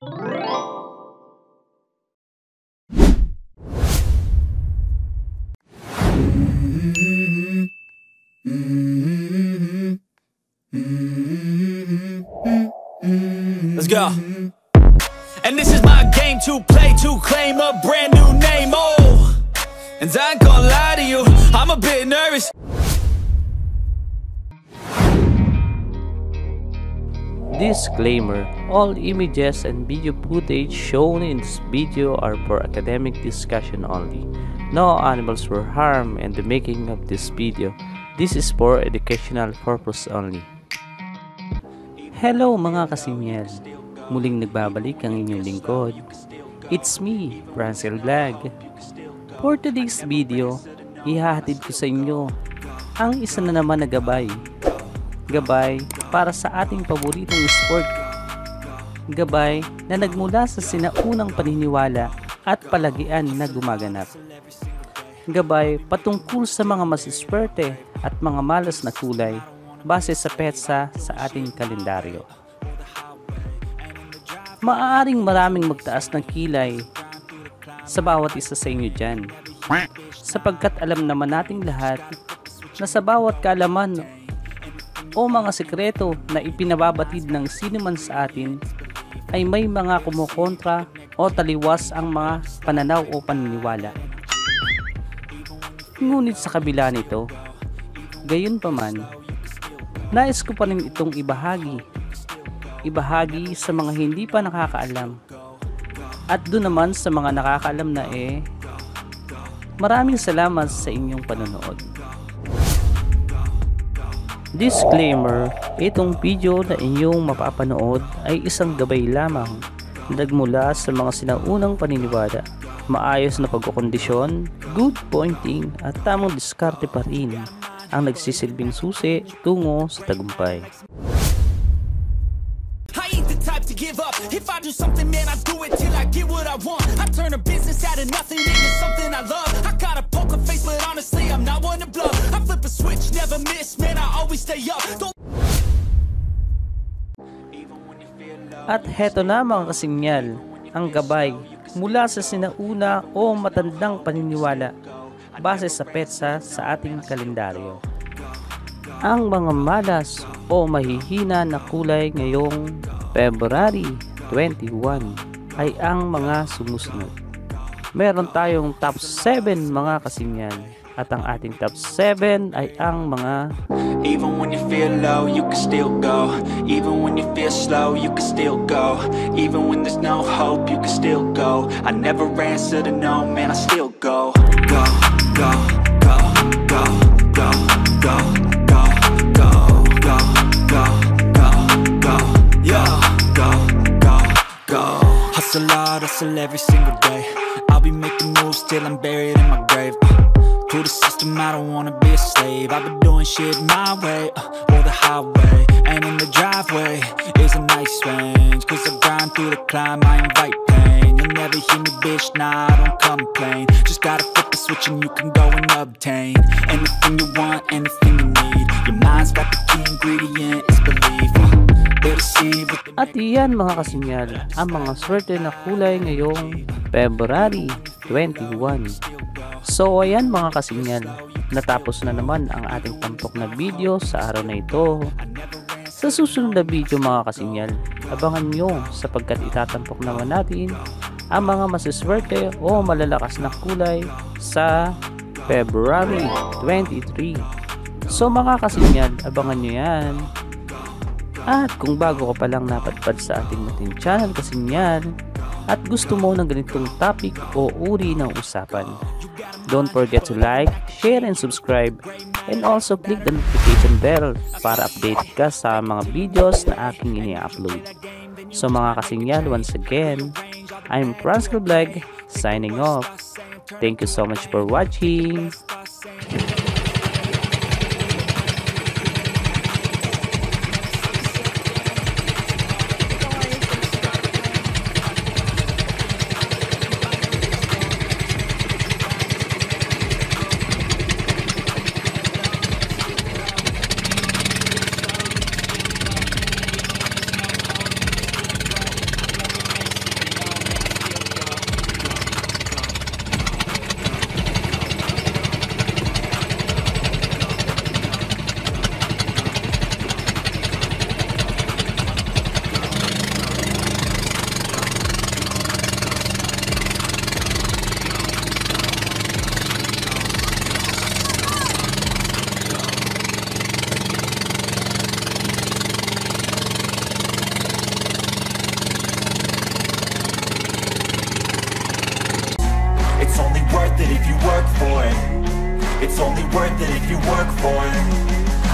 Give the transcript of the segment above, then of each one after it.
Let's go. And this is my game to play, to claim a brand new name. Oh, and I ain't gonna lie to you, I'm a bit nervous. Disclaimer: all images and video footage shown in this video are for academic discussion only. No animals were harmed in the making of this video. This is for educational purpose only. Hello mga kasimyel! Muling nagbabalik ang inyong lingkod. It's me, Francel Vlog. For today's video, ihahatid ko sa inyo ang isa na naman na gabay. Gabay para sa ating paboritong sport. Gabay na nagmula sa sinaunang paniniwala at palagian na gumaganap. Gabay patungkol sa mga masiswerte at mga malas na kulay base sa petsa sa ating kalendaryo. Maaaring maraming magtaas ng kilay sa bawat isa sa inyo dyan, sapagkat alam naman nating lahat na sa bawat kaalaman o mga sekreto na ipinababatid ng sino man sa atin ay may mga kumukontra o taliwas ang mga pananaw o paniniwala. Ngunit sa kabila nito, gayon pa man, nais ko pa rin itong ibahagi sa mga hindi pa nakakaalam. At doon naman sa mga nakakaalam na maraming salamat sa inyong panonood. Disclaimer: itong video na inyong mapapanood ay isang gabay lamang nagmula sa mga sinaunang paniniwala. Maayos na pagkukondisyon, good pointing at tamang diskarte pa rin ang nagsisilbing susi tungo sa tagumpay. To give up, if I do something, man, I do it till I get what I want. I turn a business out of nothing into something I love. I got a poker face, but honestly, I'm not one to bluff. I flip a switch, never miss, man, I always stay up. At heto na mga kasimyal, ang gabay mula sa sinauna o matandang paniniwala base sa petsa sa ating kalendaryo. Ang mga malas o mahihina na kulay ngayong February 21 ay ang mga sumusunod. Meron tayong top 7 mga kasimyan, at ang ating top 7 ay ang mga Even when you feel low, you can still go. Even when you feel slow, you can still go. Even when there's no hope, you can still go. I never answer to no, man, I still go. Go, go, go, go, go, go, go, go, go, go, go, go, yo, go, go, go. Hustle hard, hustle every single day. I'll be making moves till I'm buried in my grave. To the system, I don't wanna be a slave. I've been doing shit my way, or the highway. And in the driveway is a nice range. Cause I grind through the climb, I invite pain. You'll never hear me, bitch, nah, I don't complain. Just gotta flip the switch and you can go and obtain anything you want, anything you need. Your mind's got the key ingredient, it's belief. At iyan mga kasinyal, ang mga swerte na kulay ngayong February 21. So ayan mga kasinyal, natapos na naman ang ating tampok na video sa araw na ito. Sa susunod na video mga kasinyal, abangan nyo sapagkat itatampok naman natin ang mga masiswerte o malalakas na kulay sa February 23. So mga kasinyal, abangan nyo yan. At kung bago ka pa lang napadpad sa ating mating channel Kasinyal at gusto mo ng ganitong topic o uri ng usapan, don't forget to like, share, and subscribe, and also click the notification bell para update ka sa mga videos na aking ini-upload. So mga Kasinyal, once again, I'm Francel Vlog signing off. Thank you so much for watching. It's only worth it if you work for it.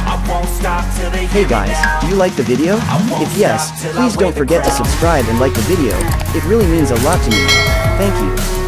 I won't stop till they Hey hear me guys, now. do you like the video? If yes, please don't forget to subscribe and like the video. It really means a lot to me. Thank you.